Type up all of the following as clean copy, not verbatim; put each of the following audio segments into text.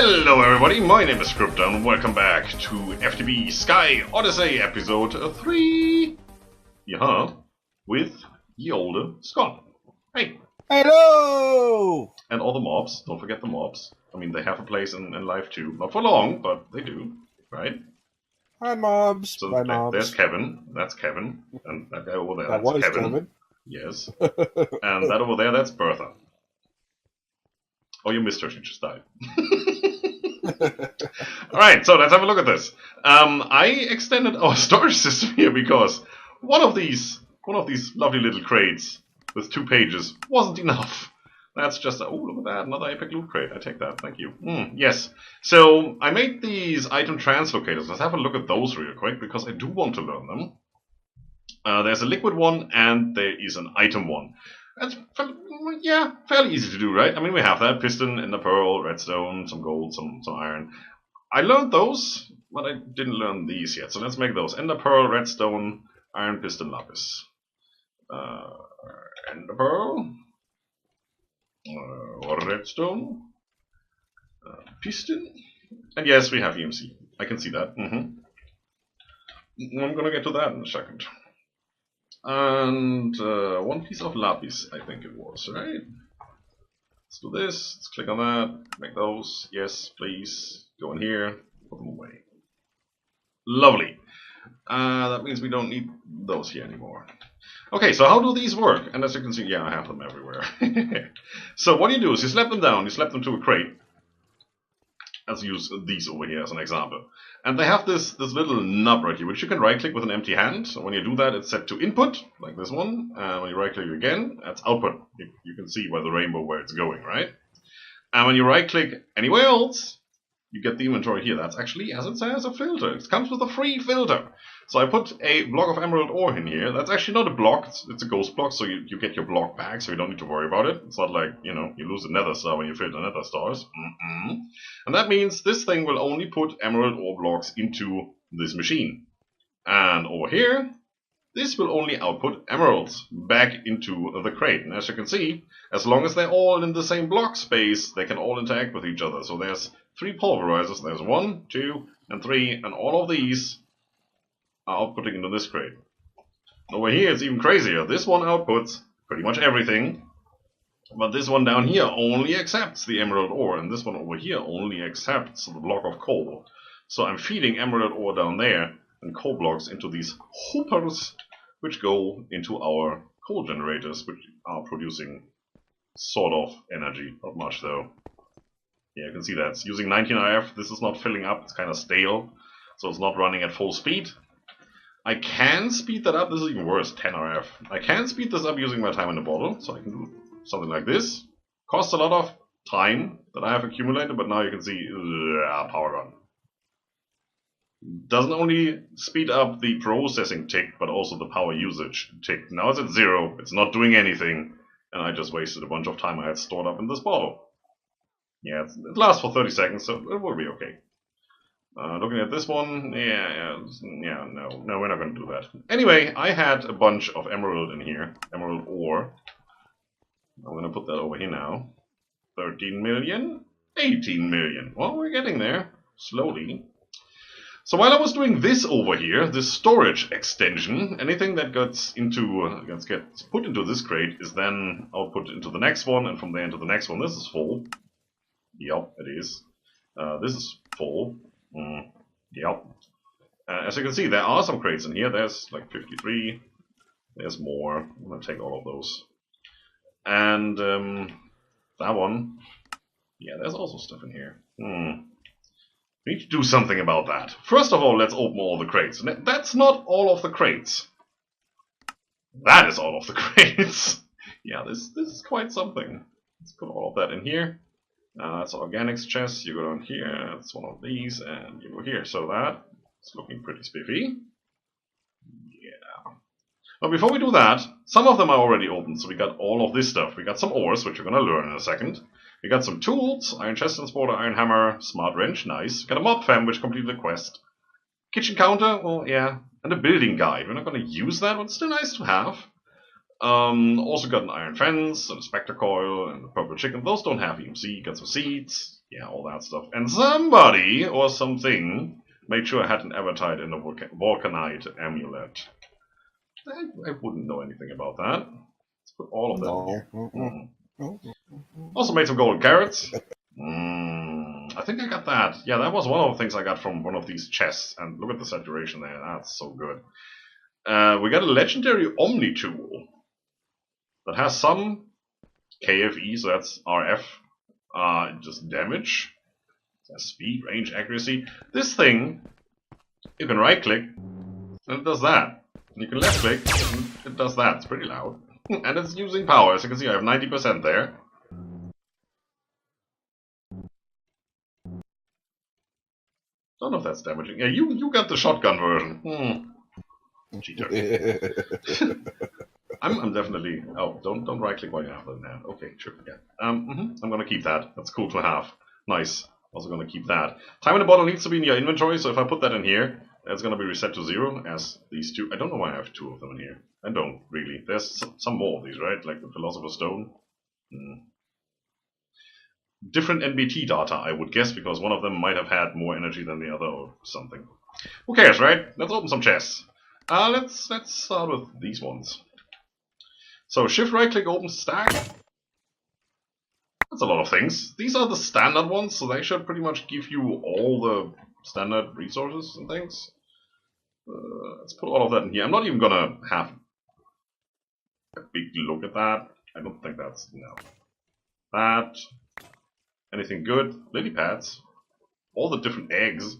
Hello everybody, my name is Scryptar and welcome back to FTB Sky Odyssey episode 3. Yeah, with the older Scott. Hey. Hello! And all the mobs, don't forget the mobs. I mean, they have a place in life too. Not for long, but they do, right? Hi mobs. So Bye mobs. there's Kevin, that's Kevin. And that guy over there, That that's was Kevin. Yes. And that over there, that's Bertha. Oh, you missed her, she just died. Alright, so let's have a look at this. I extended our storage system here because one of these lovely little crates with 2 pages wasn't enough. That's just, oh, look at that, another epic loot crate. I take that, thank you. Yes, so I made these item translocators. Let's have a look at those real quick because I do want to learn them. There's a liquid one and there is an item one. That's, yeah, fairly easy to do, right? I mean, we have that piston, ender pearl, redstone, some gold, some iron. I learned those, but I didn't learn these yet. So let's make those: ender pearl, redstone, iron, piston, lapis. Ender pearl, redstone, piston, and yes, we have EMC. I can see that. I'm gonna get to that in a second. And 1 piece of lapis, I think it was, right? Let's do this, let's click on that, make those, yes, please, go in here, put them away. Lovely. That means we don't need those here anymore. Okay, so how do these work? And as you can see, yeah, I have them everywhere. So what you do is you slap them down, you slap them to a crate. Let's use these over here as an example. And they have this little knob right here, which you can right-click with an empty hand. So when you do that, it's set to input, like this one. And when you right-click again, that's output. You can see by the rainbow where it's going, right? And when you right-click anywhere else, you get the inventory here. That's actually, as it says, a filter. It comes with a free filter. So I put a block of emerald ore in here. That's actually not a block, it's a ghost block, so you get your block back, so you don't need to worry about it. It's not like, you know, you lose a nether star when you fill the nether stars. And that means this thing will only put emerald ore blocks into this machine. And over here, this will only output emeralds back into the crate. And as you can see, as long as they're all in the same block space, they can all interact with each other. So there's 3 pulverizers. There's 1, 2, and 3, and all of these are outputting into this crate. Over here it's even crazier. This one outputs pretty much everything, but this one down here only accepts the emerald ore, and this one over here only accepts the block of coal. So I'm feeding emerald ore down there and coal blocks into these hoopers, which go into our coal generators, which are producing sort of energy. Not much though. Yeah, you can see that it's using 19 RF. This is not filling up, it's kind of stale, so it's not running at full speed. I can speed that up. This is even worse, 10 RF. I can speed this up using my time in the bottle, so I can do something like this. Costs a lot of time that I have accumulated, but now you can see, power run. Doesn't only speed up the processing tick, but also the power usage tick. Now it's at 0, it's not doing anything, and I just wasted a bunch of time I had stored up in this bottle. Yeah, it lasts for 30 seconds, so it will be okay. Looking at this one, no, we're not going to do that. Anyway, I had a bunch of emerald in here, emerald ore. I'm going to put that over here now. 13 million, 18 million. Well, we're getting there, slowly. So while I was doing this over here, this storage extension, anything that gets put into this crate is then output into the next one, and from there into the next one. This is full. Yep, it is. This is full. Yep. As you can see, there are some crates in here. There's like 53. There's more. I'm gonna take all of those. And that one. Yeah, there's also stuff in here. We need to do something about that. First of all, let's open all the crates. That's not all of the crates. That is all of the crates. Yeah, this is quite something. Let's put all of that in here. That's organics chest. You go down here, it's one of these, and you go here. So that's looking pretty spiffy. Yeah. But before we do that, some of them are already open. So we got all of this stuff. We got some ores, which you're going to learn in a second. We got some tools, iron chest transporter, iron hammer, smart wrench, nice. We got a mob fam, which completed the quest. Kitchen counter, well, yeah. And a building guide. We're not going to use that, but it's still nice to have. Also got an iron fence, and a spectre coil, and a purple chicken. Those don't have EMC. Got some seeds. Yeah, all that stuff. And somebody or something made sure I had an avatar in the Vulcanite amulet. I wouldn't know anything about that. Let's put all of them here. Also made some golden carrots. I think I got that. Yeah, that was one of the things I got from one of these chests. And look at the saturation there. That's so good. We got a legendary Omni tool that has some KFE, so that's RF, just damage, speed, range, accuracy. This thing, you can right click and it does that. You can left click and it does that. It's pretty loud. And it's using power. As you can see, I have 90% there. Don't know if that's damaging. Yeah, you got the shotgun version. Cheater. I'm definitely. Oh, don't right click while you have that. Okay, sure. Yeah. I'm gonna keep that. That's cool to have. Nice. Also gonna keep that. Time in the bottle needs to be in your inventory, so if I put that in here, it's gonna be reset to 0 as these two. I don't know why I have 2 of them in here. I don't really. There's some more of these, right? Like the Philosopher's Stone. Different NBT data, I would guess, because one of them might have had more energy than the other or something. Who cares, right? Let's open some chests. Let's start with these ones. So shift right click open stack. That's a lot of things. These are the standard ones, so they should pretty much give you all the standard resources and things. Let's put all of that in here. I'm not even gonna have a big look at that. I don't think that's enough. That. Anything good? Lily pads. All the different eggs.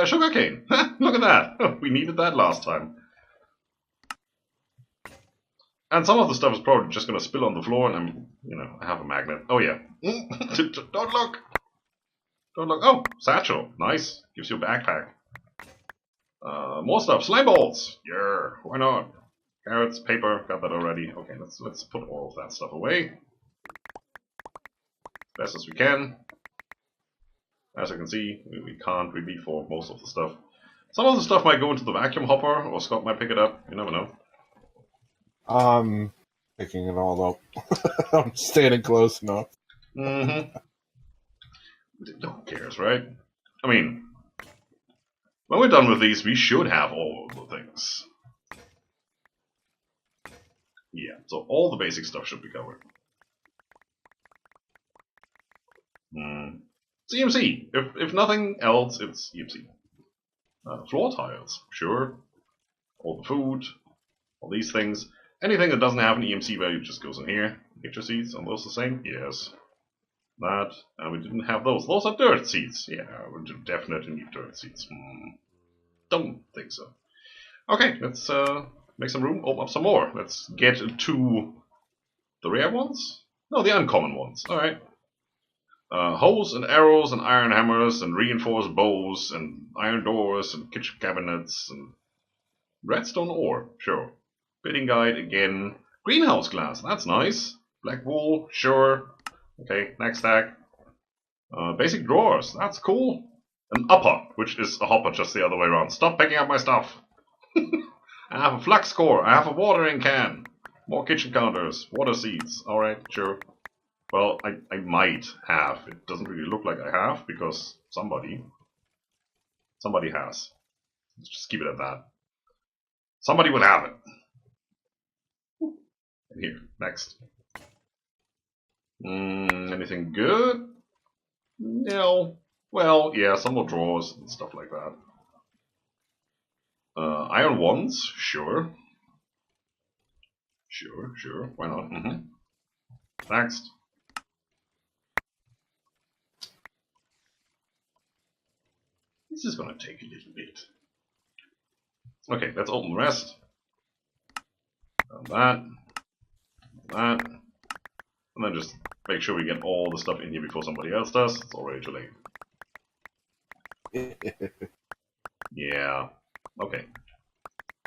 Sugarcane. Look at that. We needed that last time. And some of the stuff is probably just going to spill on the floor, and I have a magnet. Oh yeah. Don't look. Don't look. Oh, satchel. Nice. Gives you a backpack. More stuff. Slime balls. Yeah. Why not? Carrots, paper. Got that already. Okay, let's put all of that stuff away. Best as we can. As you can see, we can't really for most of the stuff. Some of the stuff might go into the vacuum hopper, or Scott might pick it up. You never know. I'm picking it all up. I'm standing close enough. No one cares, right? I mean, when we're done with these, we should have all of the things. Yeah, so all the basic stuff should be covered. EMC. If nothing else, it's EMC. Floor tiles, sure. All the food, all these things. Anything that doesn't have an EMC value just goes in here. Picture seeds, are those the same? Yes. That, we didn't have those. Those are dirt seeds. Yeah, we definitely need dirt seeds. Don't think so. Okay, let's make some room, open up some more. Let's get to the rare ones? No, the uncommon ones. Alright. Hoes and arrows and iron hammers and reinforced bows and iron doors and kitchen cabinets and redstone ore, sure. Bidding guide again. Greenhouse glass, that's nice. Black wool, sure. Okay, next stack. Basic drawers, that's cool. An upper, which is a hopper just the other way around. Stop picking up my stuff. I have a flux core, I have a watering can. More kitchen counters, water seeds, alright, sure. Well, I might have. It doesn't really look like I have, because somebody has. Let's just keep it at that. Somebody will have it. And here, next. Anything good? No. Well, yeah, some more drawers and stuff like that. Iron wands, sure. Sure, why not? Next. This is gonna take a little bit. Okay, let's open the rest. That. And then just make sure we get all the stuff in here before somebody else does. It's already too late. Yeah. Okay.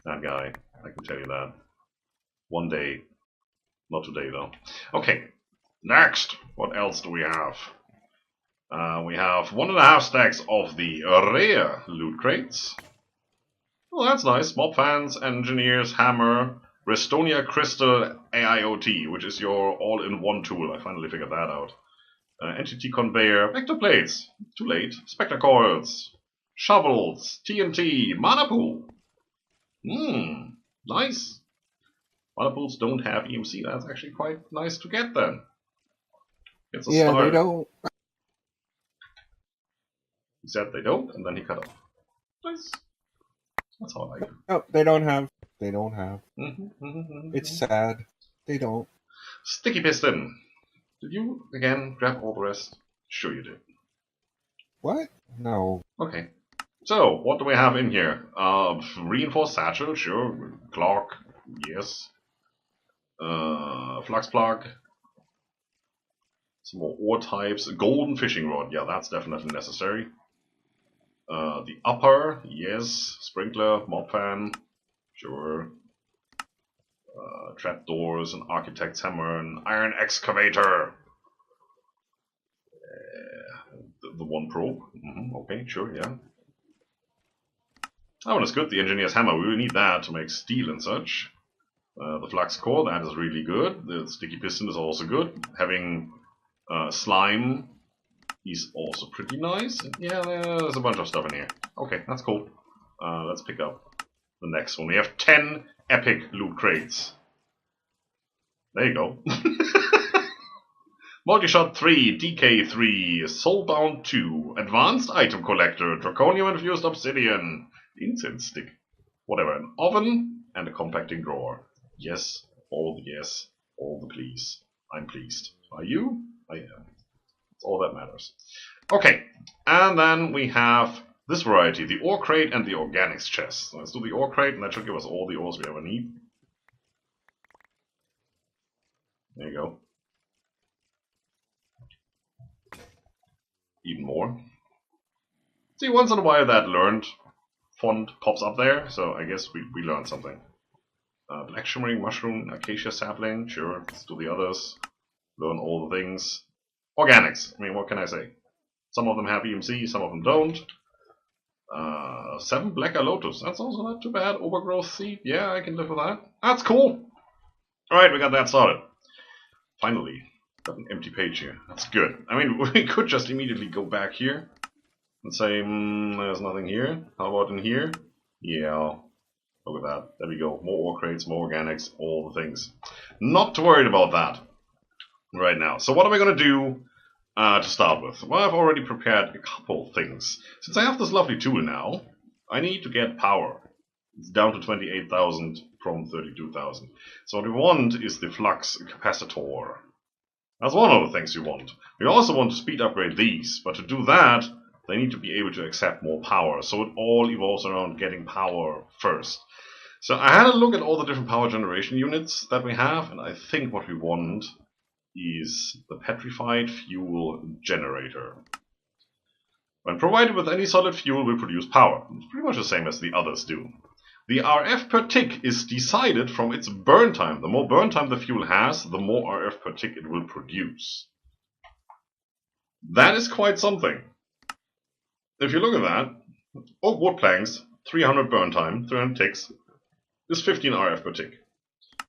That guy, I can tell you that. One day. Not today though. Okay. Next. What else do we have? We have 1.5 stacks of the rare loot crates. Oh, that's nice. Mob fans, engineers, hammer, Restonia Crystal AIoT, which is your all-in-one tool. I finally figured that out. Entity conveyor, vector plates, too late, spectre coils, shovels, TNT, mana pool. Nice. Mana pools don't have EMC, that's actually quite nice to get then. It's a start. They don't. He said they don't, and then he cut off. Nice. That's how I like it. No, they don't have. They don't have. It's sad. sad. They don't. Sticky piston. Did you, again, grab all the rest? Sure you did. What? No. Okay. So, what do we have in here? Reinforced satchel, sure. Clock, yes. Flux plug. Some more ore types. Golden fishing rod, yeah, that's definitely necessary. The upper, yes. Sprinkler, mob fan, sure. Trapdoors, an architect's hammer, an iron excavator. The one probe. Okay, sure, yeah. That one is good, the engineer's hammer. We will need that to make steel and such. The flux core, that is really good. The sticky piston is also good. Having slime is also pretty nice. Yeah, there's a bunch of stuff in here. Okay, that's cool. Let's pick up the next one. We have 10 epic loot crates. There you go. Multi-shot 3, DK3, Soulbound 2, Advanced Item Collector, Draconium-infused Obsidian, Incense Stick, whatever, an oven, and a compacting drawer. Yes, all the yes, all the please. I'm pleased. Are you? I am. That's all that matters. Okay, and then we have this variety, the ore crate and the organics chest. So let's do the ore crate, and that should give us all the ores we ever need. There you go. Even more. See, once in a while that learned font pops up there, so I guess we learned something. Black shimmering mushroom, acacia sapling, sure, let's do the others. Learn all the things. Organics, I mean, what can I say? Some of them have EMC, some of them don't. 7 blacker lotus, that's also not too bad. Overgrowth seed, yeah, I can live with that. That's cool! Alright, we got that started. Finally, got an empty page here. That's good. I mean, we could just immediately go back here and say, there's nothing here. How about in here? Yeah, look at that. There we go. More ore crates, more organics, all the things. Not too worried about that right now. So what am I going to do to start with? Well, I've already prepared a couple things. Since I have this lovely tool now, I need to get power. It's down to 28,000 from 32,000. So what we want is the flux capacitor. That's one of the things you want. We also want to speed upgrade these, but to do that, they need to be able to accept more power. So it all evolves around getting power first. So I had a look at all the different power generation units that we have, and I think what we want is the petrified fuel generator. When provided with any solid fuel, will produce power. It's pretty much the same as the others do. The RF per tick is decided from its burn time. The more burn time the fuel has, the more RF per tick it will produce. That is quite something. If you look at that, oak wood planks, 300 burn time, 300 ticks, is 15 RF per tick.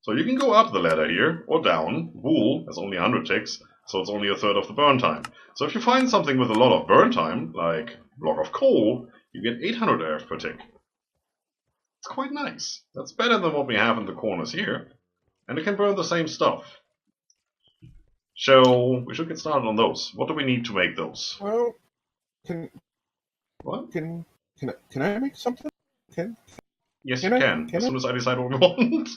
So you can go up the ladder here, or down. Wool has only 100 ticks, so it's only a third of the burn time. So if you find something with a lot of burn time, like a block of coal, you get 800 RF per tick. It's quite nice. That's better than what we have in the corners here. And it can burn the same stuff. So we should get started on those. What do we need to make those? Well, What? Can I make something? Yes, you can. As soon as I decide what we want.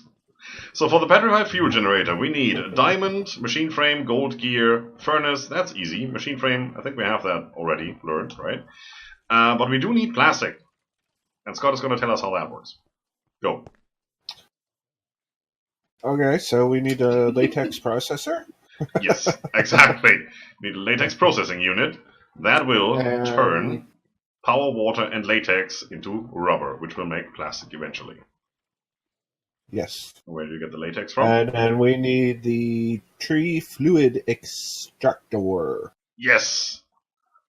So for the petrified fuel generator, we need a diamond, machine frame, gold gear, furnace. That's easy. Machine frame, I think we have that already learned, right? But we do need plastic. And Scott is going to tell us how that works. Go. Okay, so we need a latex processor. Yes, exactly. We need a latex processing unit that will turn power, water, and latex into rubber, which will make plastic eventually. Yes. Where do you get the latex from? And we need the tree fluid extractor. Yes.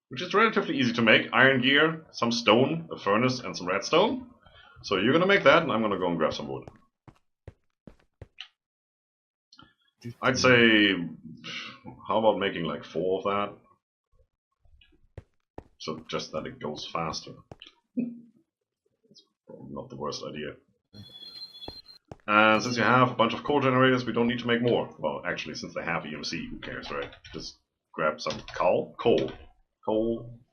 Which is relatively easy to make. Iron gear, some stone, a furnace, and some redstone. So you're going to make that, and I'm going to go and grab some wood. I'd say, how about making like 4 of that? So just that it goes faster. That's probably not the worst idea. And since you have a bunch of coal generators, we don't need to make more. Well, actually, since they have EMC, who cares, right? Just grab some coal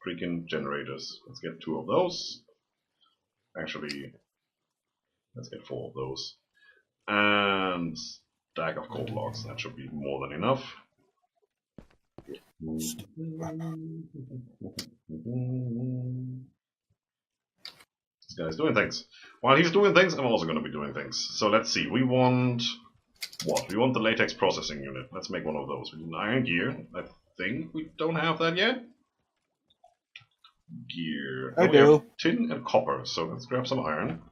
freaking generators. Let's get 2 of those. Actually, let's get 4 of those. And stack of coal blocks. That should be more than enough. This guy's doing things. While he's doing things, I'm also going to be doing things. So let's see. We want what? We want the Latex Processing unit. Let's make one of those. We need an iron gear. I think we don't have that yet. Gear. I do. We have tin and copper. So let's grab some iron.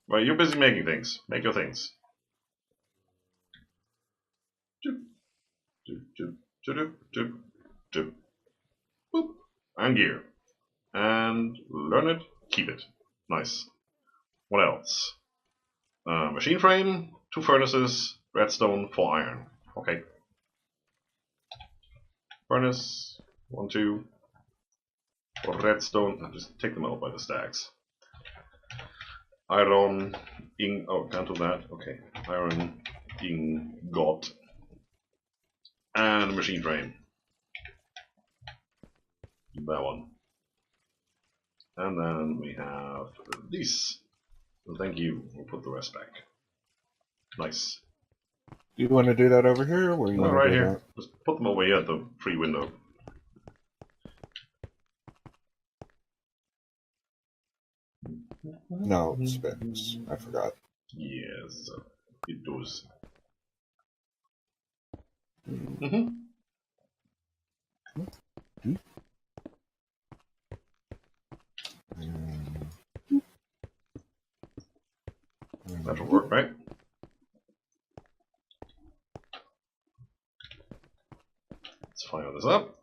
Well, you're busy making things. Make your things. Boop. And gear. And learn it, keep it. Nice. What else? Machine frame, 2 furnaces, redstone, 4 iron. Okay. Furnace, 1, 2. Redstone, just take them out by the stacks. Iron, oh, can't do that. Okay. Iron, ingot. And machine frame. That one. And then we have these. Thank you. We'll put the rest back. Nice. Do you want to do that over here, or you want right to do here. that? Just put them over here at the free window. No, it spins. I forgot. Yes, it does. That should work, right? Let's fire this up.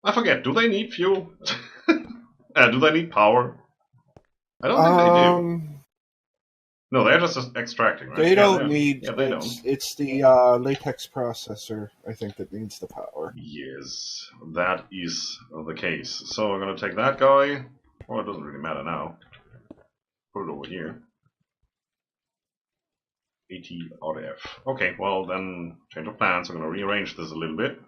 I forget, do they need fuel? Do they need power? I don't think they do. No, they're just extracting, right? They don't need. Yeah, they don't. It's the latex processor, I think, that needs the power. Yes, that is the case. So we're going to take that guy. Well, it doesn't really matter now. Put it over here. AT F. Okay, well then, change of plans. I'm going to rearrange this a little bit.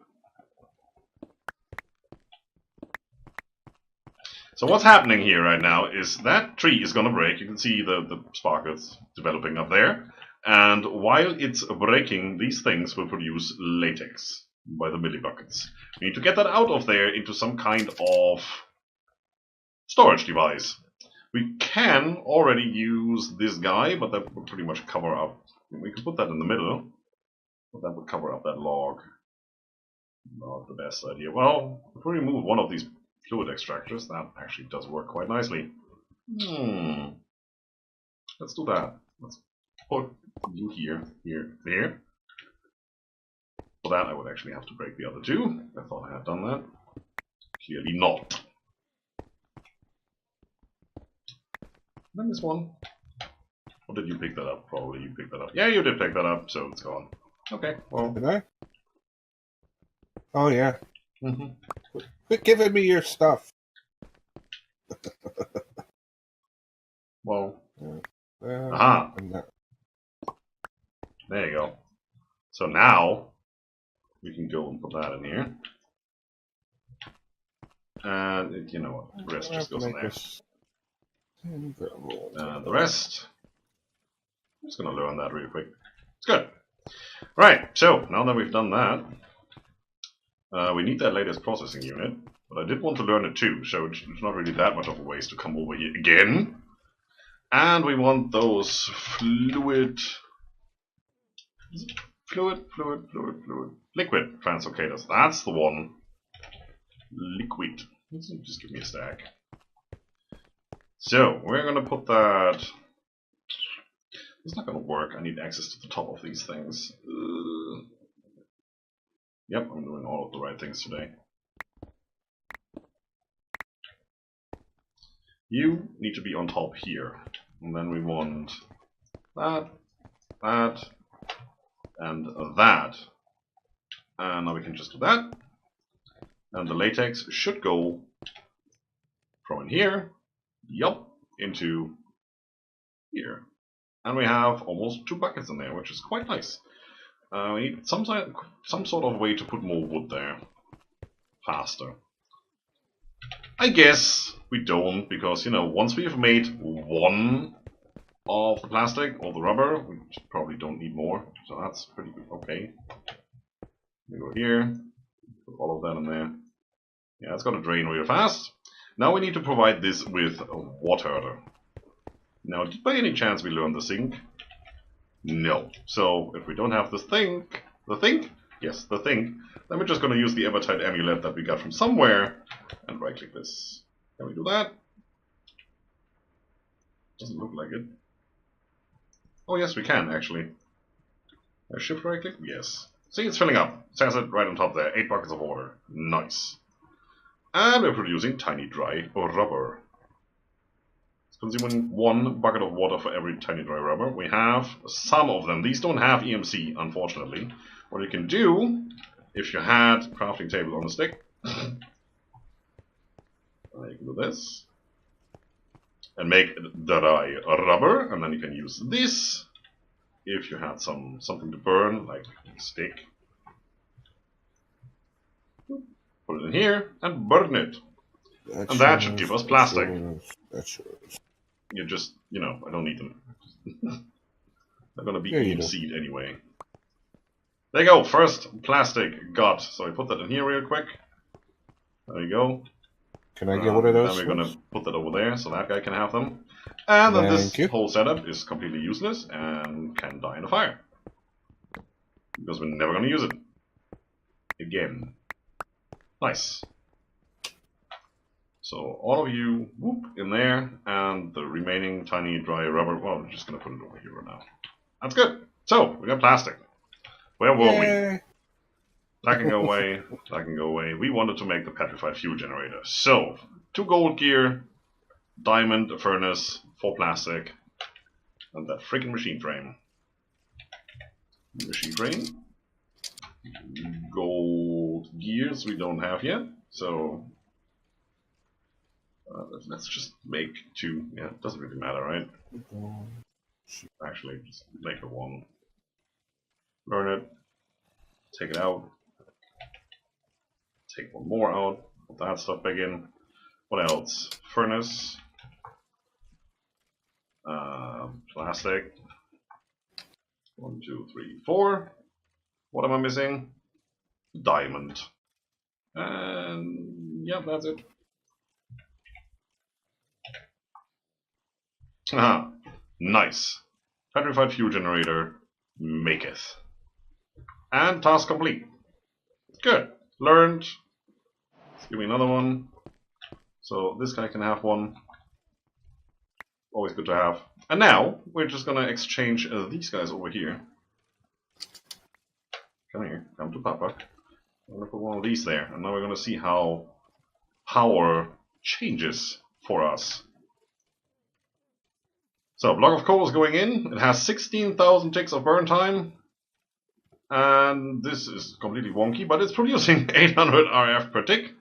So what's happening here right now is that tree is going to break. You can see the sparkles developing up there. And while it's breaking, these things will produce latex by the millibuckets. We need to get that out of there into some kind of storage device. We can already use this guy, but that would pretty much cover up. We could put that in the middle, but that would cover up that log. Not the best idea. Well, if we remove one of these fluid extractors, that actually does work quite nicely. Let's do that. Let's put you here, there. For that, I would actually have to break the other 2. I thought I had done that. Clearly not. Then this one. Or did you pick that up? Probably you picked that up. Yeah, you did pick that up, so it's gone. Okay, well. Did I? Oh, yeah. Quit giving me your stuff. Well. Aha! There you go. So now, we can go and put that in here. And, you know what, the rest just goes in there. And the rest, I'm just going to learn that really quick. It's good. Right, so now that we've done that, we need that latest processing unit, but I did want to learn it too, so it's not really that much of a waste to come over here again. And we want those liquid translocators. That's the one. Liquid. Just give me a stack. So, we're going to put that... It's not going to work. I need access to the top of these things. Yep, I'm doing all of the right things today. You need to be on top here. And then we want that, that, and that. And now we can just do that. And the latex should go from in here, yup, into here. And we have almost 2 buckets in there, which is quite nice. We need some sort of way to put more wood there faster. I guess we don't, because, you know, once we've made one of the plastic or the rubber, we probably don't need more. So that's pretty okay. We go here, put all of that in there. Yeah, it's gonna drain real fast. Now we need to provide this with water. Now, did by any chance we learn the sink? No. So if we don't have this thing, yes, the thing, then we're just gonna use the Evertide amulet that we got from somewhere and right click this. Can we do that? Doesn't look like it. Oh yes, we can actually. Shift right click? Yes. See, it's filling up. It says it right on top there. 8 buckets of water. Nice. And we're producing tiny dry rubber. It's consuming 1 bucket of water for every tiny dry rubber. We have some of them. These don't have EMC, unfortunately. What you can do, if you had crafting table on a stick, you can do this. And make dry rubber, and then you can use this if you had something to burn, like a stick. Put it in here and burn it. And that should give us plastic. You just, you know, I don't need them. They're gonna be EMC'd anyway. There you go, first plastic got. So I put that in here real quick. There you go. Can I get one of those? Then we're gonna put that over there so that guy can have them. And then this whole setup is completely useless and can die in a fire. Because we're never gonna use it. Again. Nice. So all of you, whoop, in there, and the remaining tiny dry rubber, well, we're just gonna put it over here right now. That's good. So, we got plastic. Where were we? That can go away, that can go away. We wanted to make the petrified fuel generator. So, 2 gold gear, diamond, a furnace, 4 plastic, and that freaking machine frame. Machine frame. Gold gears we don't have yet, so let's just make 2. Yeah, it doesn't really matter, right? Actually, just make it 1. Burn it. Take it out. Take 1 more out. Put that stuff back in. What else? Furnace. Plastic. 1, 2, 3, 4. What am I missing? Diamond. And yeah, that's it. Aha. Nice. Petrified fuel generator maketh. And task complete. Good. Learned. Let's give me another one. So this guy can have 1. Always good to have. And now we're just gonna exchange these guys over here. Come here. Come to Papa. I'm gonna put 1 of these there, and now we're gonna see how power changes for us. So, block of coal is going in. It has 16,000 ticks of burn time. And this is completely wonky, but it's producing 800 RF per tick.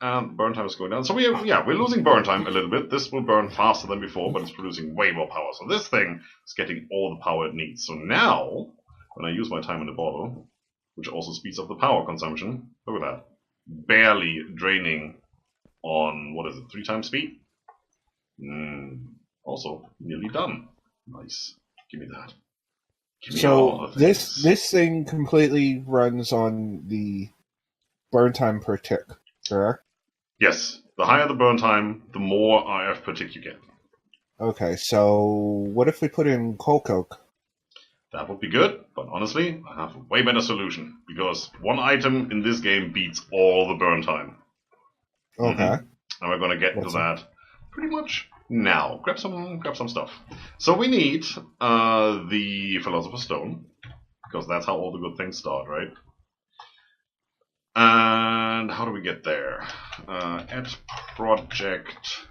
And burn time is going down. So we're losing burn time a little bit. This will burn faster than before, but it's producing way more power. So this thing is getting all the power it needs. So now, when I use my time in the bottle, which also speeds up the power consumption, look at that. Barely draining on, what is it, 3 times speed? Also, nearly done. Nice. Give me that. Give me so this thing completely runs on the burn time per tick, correct? Yes. The higher the burn time, the more RF per tick you get. Okay, so what if we put in coal coke? That would be good, but honestly, I have a way better solution, because 1 item in this game beats all the burn time. Okay. And we're gonna get to that pretty much now. Grab some stuff. So we need the Philosopher's Stone, because that's how all the good things start, right? And how do we get there? Add project.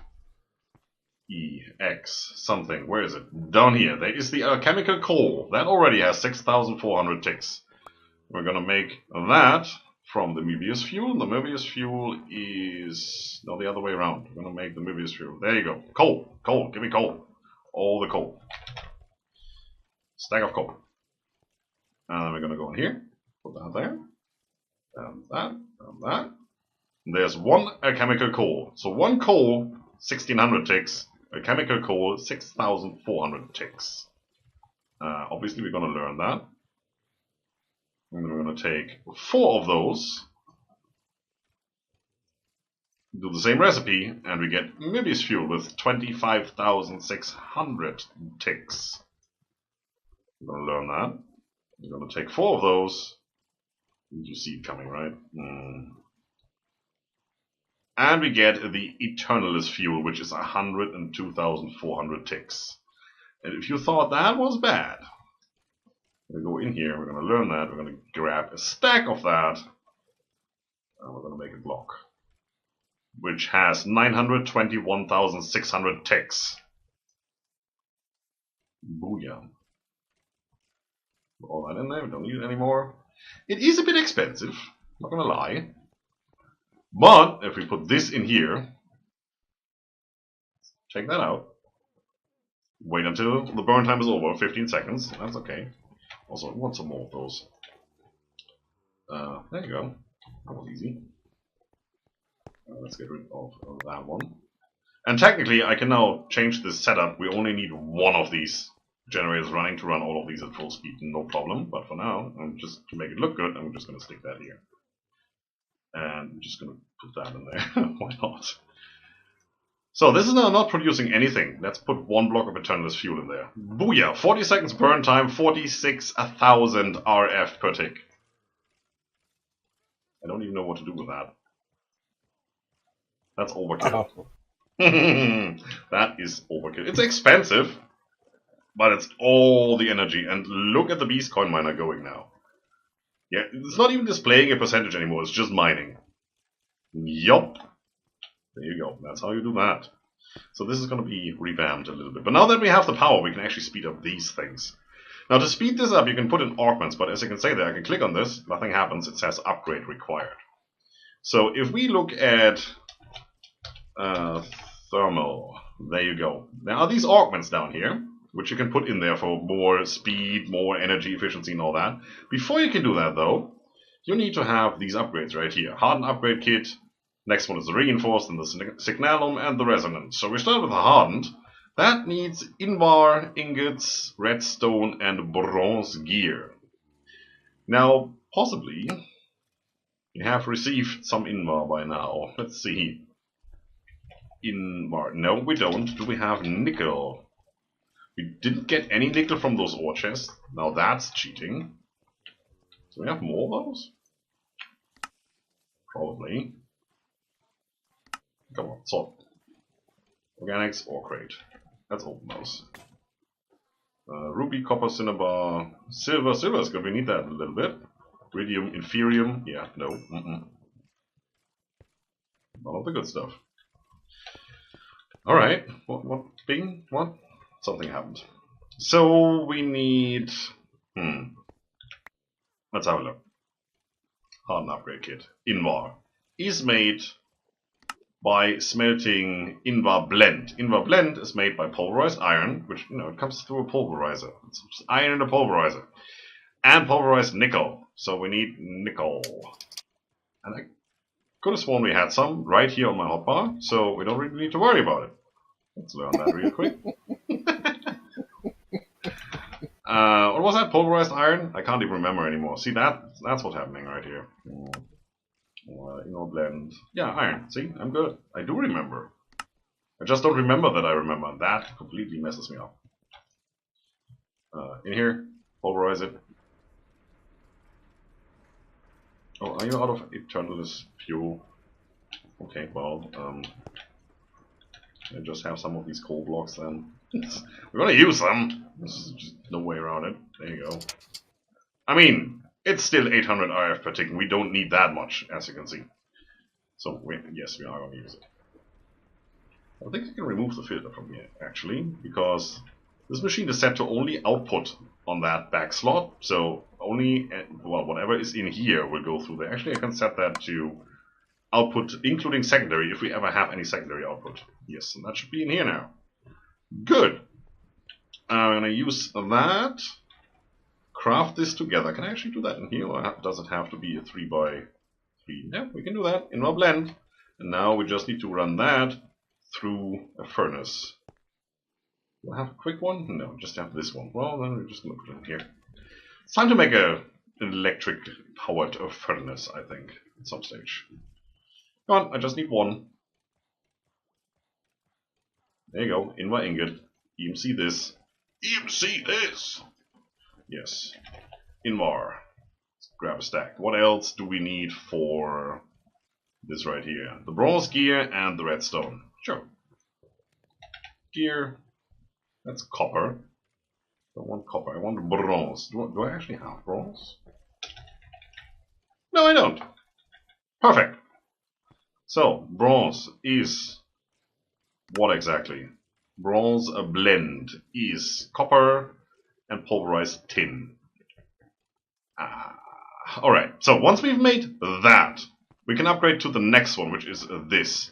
EX something. Where is it? Down here. There is the chemical coal. That already has 6,400 ticks. We're gonna make that from the Möbius fuel. The Möbius fuel is no, the other way around. We're gonna make the Möbius fuel. There you go. Coal. Coal. Give me coal. All the coal. Stack of coal. And then we're gonna go in here. Put that there. And that. And that. And there's one chemical coal. So one coal, 1,600 ticks. A chemical coal, 6,400 ticks. Obviously, we're going to learn that. And we're going to take 4 of those. Do the same recipe, and we get Möbius fuel with 25,600 ticks. We're going to learn that. We're going to take 4 of those. You see it coming, right? And we get the Eternalis fuel, which is 102,400 ticks. And if you thought that was bad, we're going to go in here, we're going to learn that, we're going to grab a stack of that, and we're going to make a block, which has 921,600 ticks. Booyah. Put all that in there, we don't need it anymore. It is a bit expensive, not going to lie. But if we put this in here, check that out. Wait until the burn time is over, 15 seconds. That's okay. Also, I want some more of those. There you go. That was easy. Let's get rid of that one. And technically, I can now change this setup. We only need one of these generators running to run all of these at full speed, no problem. But for now, I'm just to make it look good, I'm just going to stick that here. And I'm just going to put that in there. Why not? So this is now not producing anything. Let's put one block of Eternalis fuel in there. Booyah! 40 seconds burn time, 46,000 RF per tick. I don't even know what to do with that. That's overkill. That is overkill. It's expensive, but it's all the energy. And look at the Beast Coin Miner going now. Yeah, it's not even displaying a percentage anymore, it's just mining. Yup. There you go, that's how you do that. So this is going to be revamped a little bit. But now that we have the power, we can actually speed up these things. Now to speed this up, you can put in augments, but as you can see there, I can click on this, nothing happens, it says upgrade required. So if we look at thermal, there you go. There are these augments down here, which you can put in there for more speed, more energy efficiency and all that. Before you can do that though, you need to have these upgrades right here. Hardened upgrade kit, next one is the reinforced, and the signalum and the resonant. So we start with the hardened. That needs Invar, ingots, redstone and bronze gear. Now, possibly, you have received some Invar by now. Let's see. Invar, no we don't. Do we have nickel? We didn't get any nickel from those ore chests. Now that's cheating. Do we have more of those? Probably. Come on, sort. Organics, ore crate. Let's open those. Ruby, copper, cinnabar, silver. Silver is good, we need that a little bit. Iridium, inferium, yeah, no. None of the good stuff. Alright, what, bing, what? Something happened. So we need... Let's have a look. Hardened upgrade kit. Invar. Is made by smelting Invar blend. Invar blend is made by pulverized iron, which, you know, it comes through a pulverizer. It's iron in a pulverizer. And pulverized nickel. So we need nickel. And I could have sworn we had some right here on my hotbar, so we don't really need to worry about it. Let's learn that real quick. What was that? Pulverized iron? I can't even remember anymore. See, that's what's happening right here. Blend. Yeah, iron. See, I'm good. I do remember. I just don't remember that I remember. That completely messes me up. In here, pulverize it. Oh, are you out of Eternalis fuel? Okay, well, I just have some of these coal blocks then. We're gonna use them. There's just no way around it. There you go. I mean, it's still 800 RF per tick. We don't need that much, as you can see. So, yes, we are gonna use it. I think I can remove the filter from here, actually, because this machine is set to only output on that back slot, so only, well, whatever is in here will go through there. Actually, I can set that to output, including secondary, if we ever have any secondary output. Yes, and that should be in here now. Good. I'm going to use that, craft this together. Can I actually do that in here, or does it have to be a 3x3? Yeah, we can do that in our blend. And now we just need to run that through a furnace. Do I have a quick one? No, just have this one. Well, then we're just going to put it in here. It's time to make an electric-powered furnace, I think, at some stage. Come on, I just need one. There you go, in my ingot. EMC this. EMC this! Yes. Invar. Let's grab a stack. What else do we need for this right here? The bronze gear and the redstone. Sure. Gear. That's copper. I don't want copper, I want bronze. Do I actually have bronze? No, I don't. Perfect. So, bronze is what exactly? Bronze blend is copper and pulverized tin. Alright, so once we've made that, we can upgrade to the next one, which is this.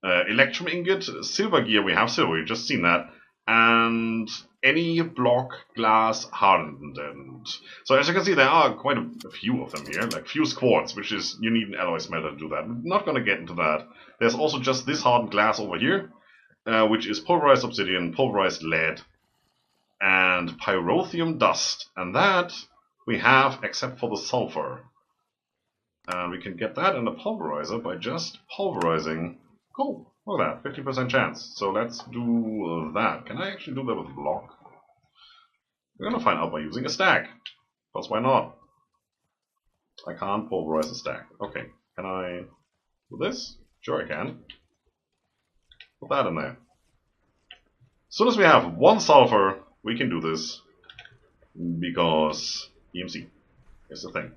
Electrum ingot, silver gear, we have silver, you've just seen that. And any block glass hardened. And so as you can see, there are quite a few of them here, like fused quartz, which is, you need an alloy smelter to do that. I'm not going to get into that. There's also just this hardened glass over here, which is pulverized obsidian, pulverized lead, and pyrotheum dust. And that we have, except for the sulfur. And we can get that in the pulverizer by just pulverizing. Cool. Look at that, 50% chance. So let's do that. Can I actually do that with a block? We're gonna find out by using a stack. Because why not? I can't pulverize a stack. Okay, can I do this? Sure I can. Put that in there. As soon as we have one sulfur, we can do this. Because EMC is the thing.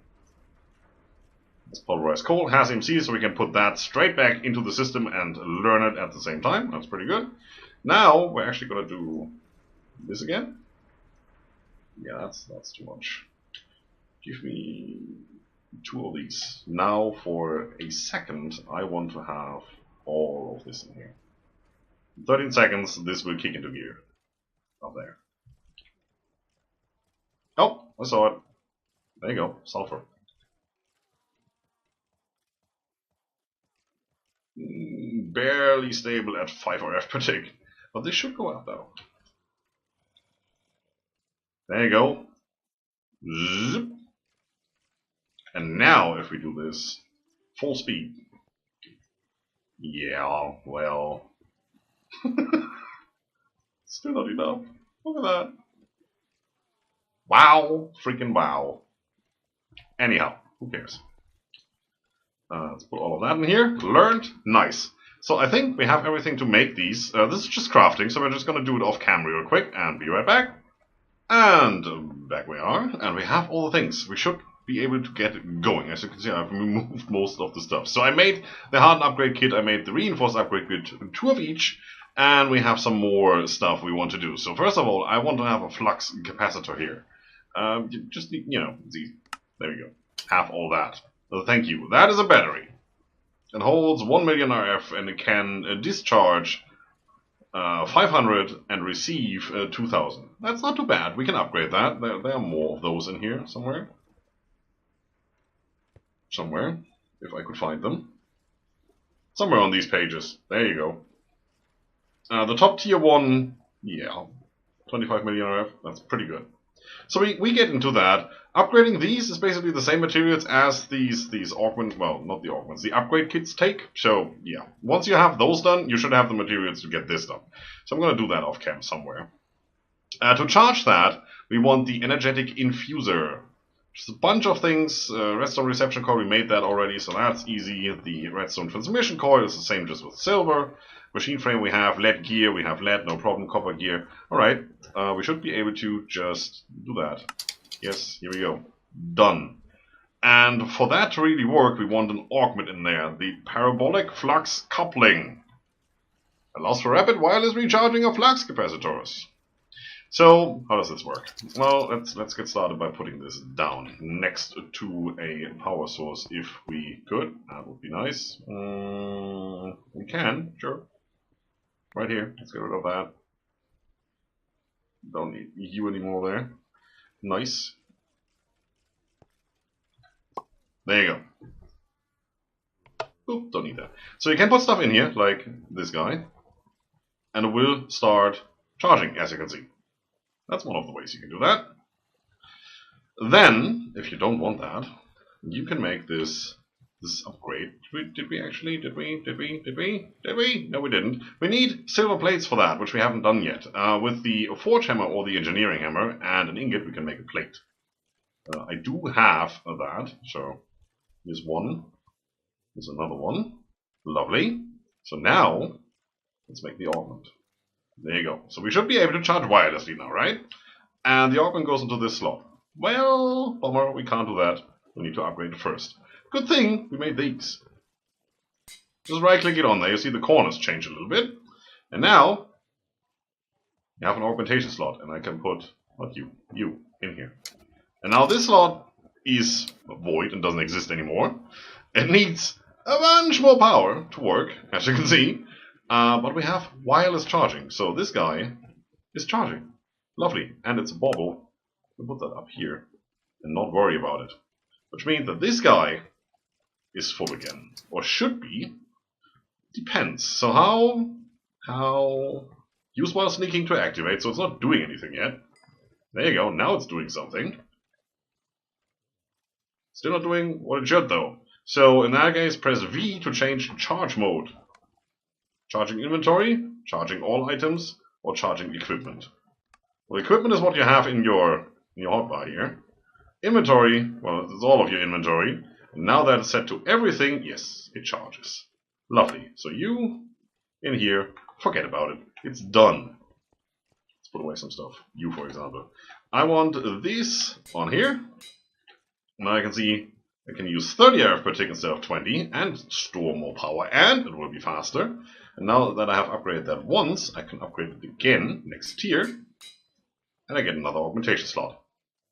This pulverized coal has EMC, so we can put that straight back into the system and learn it at the same time. That's pretty good. Now, we're actually going to do this again. Yeah, that's too much. Give me 2 of these. Now, for a second, I want to have all of this in here. In 13 seconds, this will kick into gear. Up there. Oh, I saw it. There you go, sulfur. Barely stable at 5 RF per tick, but this should go up though. There you go. Zip. And now if we do this full speed. Yeah, well. Still not enough. Look at that. Wow, freaking wow. Anyhow, who cares? Let's put all of that in here. Learned. Nice. So I think we have everything to make these. This is just crafting, so we're just going to do it off camera real quick and be right back. And back we are. And we have all the things. We should be able to get going. As you can see, I've removed most of the stuff. So I made the hardened upgrade kit. I made the reinforced upgrade kit. 2 of each. And we have some more stuff we want to do. So first of all, I want to have a flux capacitor here. Just, you know, there you go. Have all that. Thank you. That is a battery. It holds 1 million RF and it can discharge 500 and receive 2000. That's not too bad. We can upgrade that. There are more of those in here somewhere. Somewhere, if I could find them. Somewhere on these pages. There you go. The top tier one, yeah, 25 million RF. That's pretty good. So we get into that. Upgrading these is basically the same materials as these augment, well, not the augments, the upgrade kits take. So yeah, once you have those done, you should have the materials to get this done. So I'm going to do that off cam somewhere. To charge that, we want the energetic infuser. Just a bunch of things. Redstone reception coil, we made that already, so that's easy. The redstone transmission coil is the same just with silver. Machine frame, we have lead gear, we have lead, no problem, copper gear. Alright, we should be able to just do that. Yes, here we go. Done. And for that to really work, we want an augment in there. The parabolic flux coupling. Allows for rapid wireless recharging of flux capacitors. So, how does this work? Well, let's get started by putting this down next to a power source if we could. That would be nice. We can, sure. Right here, let's get rid of that. Don't need you anymore there. Nice. There you go. Oop, don't need that. So you can put stuff in here, like this guy, and it will start charging, as you can see. That's one of the ways you can do that. Then, if you don't want that, you can make this upgrade. Did we? No, we didn't. We need silver plates for that, which we haven't done yet. With the forge hammer or the engineering hammer and an ingot, we can make a plate. I do have that, so here's one. Here's another one. Lovely. So now, let's make the augment. There you go. So we should be able to charge wirelessly now, right? And the augment goes into this slot. Well, bummer, we can't do that. We need to upgrade it first. Good thing we made these. Just right-click it on there. You see the corners change a little bit. And now, you have an augmentation slot. And I can put, not you, in here. And now this slot is void and doesn't exist anymore. It needs a bunch more power to work, as you can see. But we have wireless charging, so this guy is charging. Lovely, and it's a bobble. We'll put that up here and not worry about it. Which means that this guy is full again, or should be. Depends. So how use while sneaking to activate, so it's not doing anything yet. There you go, now it's doing something. Still not doing what it should though. So in that case, press V to change charge mode. Charging inventory, charging all items, or charging equipment. Well, equipment is what you have in your hotbar here. Inventory, well, it's all of your inventory. And now that it's set to everything, yes, it charges. Lovely. So you, in here, forget about it. It's done. Let's put away some stuff. You, for example. I want this on here. Now I can see I can use 30 RF per tick instead of 20 and store more power, and it will be faster. And now that I have upgraded that once, I can upgrade it again next tier, and I get another augmentation slot.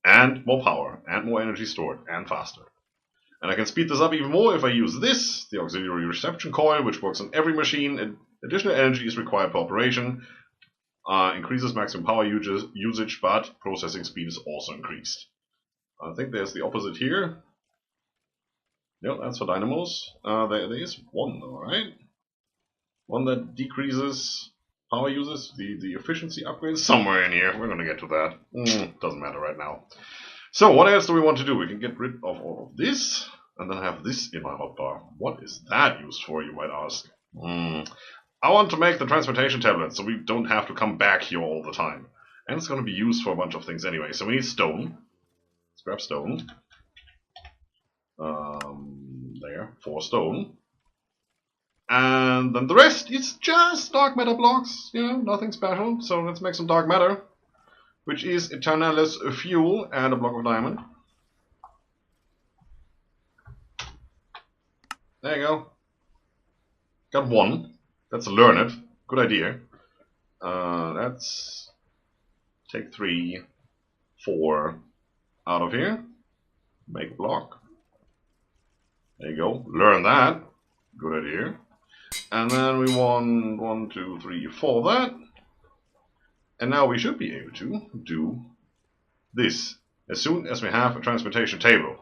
And more power, and more energy stored, and faster. And I can speed this up even more if I use this, the auxiliary reception coil, which works on every machine. Additional energy is required per operation, increases maximum power usage, but processing speed is also increased. I think there's the opposite here. Yep, that's for dynamos. There is one though, right? One that decreases power uses. The efficiency upgrades somewhere in here. We're gonna get to that. Doesn't matter right now. So what else do we want to do? We can get rid of all of this, and then have this in my hotbar. What is that used for, you might ask? I want to make the transportation tablet, so we don't have to come back here all the time. And it's gonna be used for a bunch of things anyway. So we need stone. Let's grab stone. There, 4 stone. And then the rest is just dark matter blocks, you know, nothing special. So let's make some dark matter, which is Eternalis fuel and a block of diamond. There you go. Got 1. That's learned. Good idea. Let's take 3, 4 out of here. Make a block. There you go. Learn that. Good idea. And then we want 1, 2, 3, 4 that. And now we should be able to do this as soon as we have a transportation table.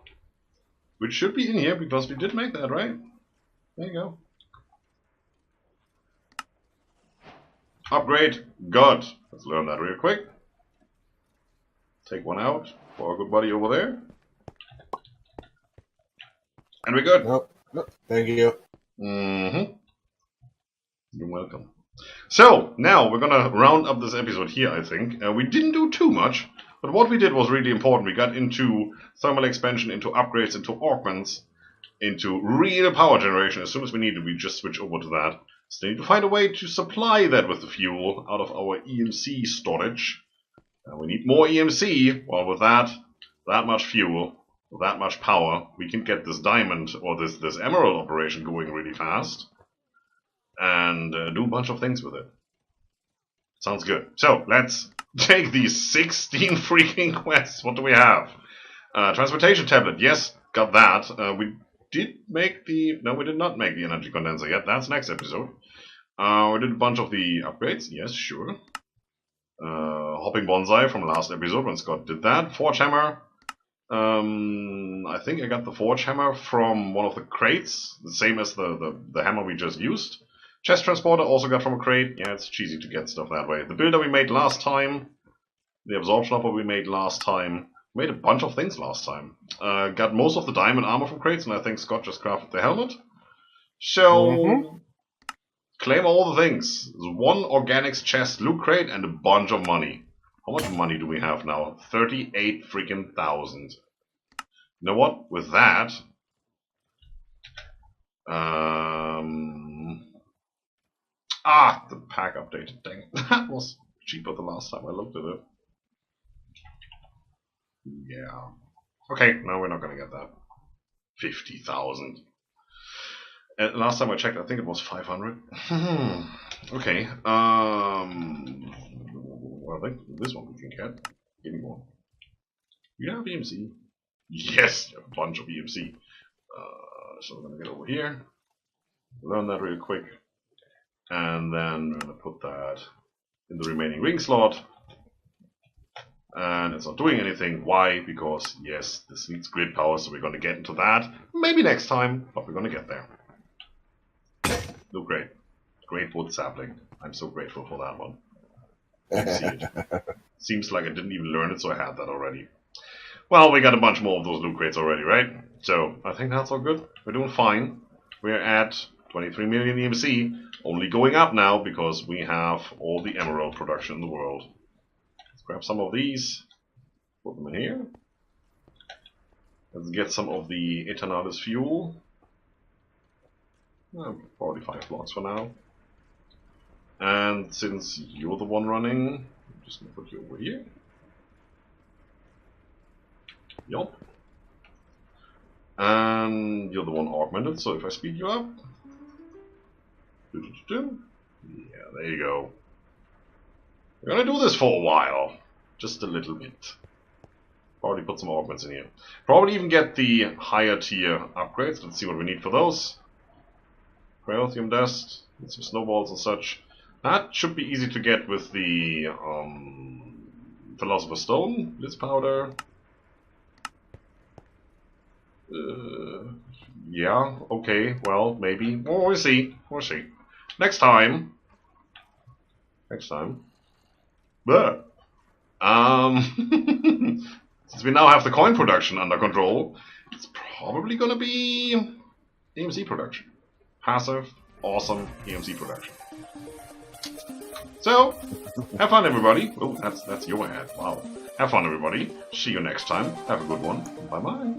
Which should be in here because we did make that, right? There you go. Upgrade God. Let's learn that real quick. Take one out for our good buddy over there. And we're good. Nope. Thank you. You're welcome. So, now we're gonna round up this episode here, I think. We didn't do too much, but what we did was really important. We got into thermal expansion, into upgrades, into augments, into real power generation. As soon as we need it, we just switch over to that. Still need to find a way to supply that with the fuel out of our EMC storage. We need more EMC. Well, with that much fuel, with that much power, we can get this diamond or this emerald operation going really fast. and do a bunch of things with it. Sounds good. So let's take these 16 freaking quests. What do we have? Transportation tablet. Yes, got that. We did make the... No, we did not make the energy condenser yet. That's next episode. We did a bunch of the upgrades. Yes, sure. Hopping bonsai from last episode when Scott did that. Forge hammer. I think I got the forge hammer from one of the crates. The same as the hammer we just used. Chest transporter also got from a crate. Yeah, it's cheesy to get stuff that way. The builder we made last time. The absorption hopper we made last time. Made a bunch of things last time. Got most of the diamond armor from crates, and I think Scott just crafted the helmet. So, claim all the things. There's one organics chest loot crate and a bunch of money. How much money do we have now? 38 freaking thousand. You know what? With that, the pack updated. Dang it. That was cheaper the last time I looked at it. Yeah. Okay, no, we're not gonna get that. 50,000. And last time I checked, I think it was 500. Okay. Well, I think this one we can get. Give me more. You have EMC. Yes, a bunch of EMC. So we're gonna get over here. Learn that real quick. And then we're gonna put that in the remaining ring slot. And it's not doing anything. Why? Because, yes, this needs grid power, so we're going to get into that. Maybe next time, but we're going to get there. Look great. Great wood sapling. I'm so grateful for that one. You can see it. Seems like I didn't even learn it, so I had that already. Well, we got a bunch more of those loot crates already, right? So, I think that's all good. We're doing fine. We're at 23 million EMC. Only going up now, because we have all the emerald production in the world. Grab some of these, put them in here. Let's get some of the Eternalis fuel. Probably 5 blocks for now. And since you're the one running, I'm just going to put you over here. Yup. And you're the one augmented, so if I speed you up. Yeah, there you go. We're gonna do this for a while. Just a little bit. Probably put some augments in here. Probably even get the higher tier upgrades. Let's see what we need for those. Cryothium dust, and some snowballs and such. That should be easy to get with the Philosopher's Stone, Blitz Powder. Yeah, okay, well, maybe. Oh, we'll see. We'll see. Next time. But since we now have the coin production under control, it's probably gonna be EMC production. Passive, awesome EMC production. So, have fun everybody. Oh, that's your ad. Wow. Have fun everybody. See you next time. Have a good one. Bye bye.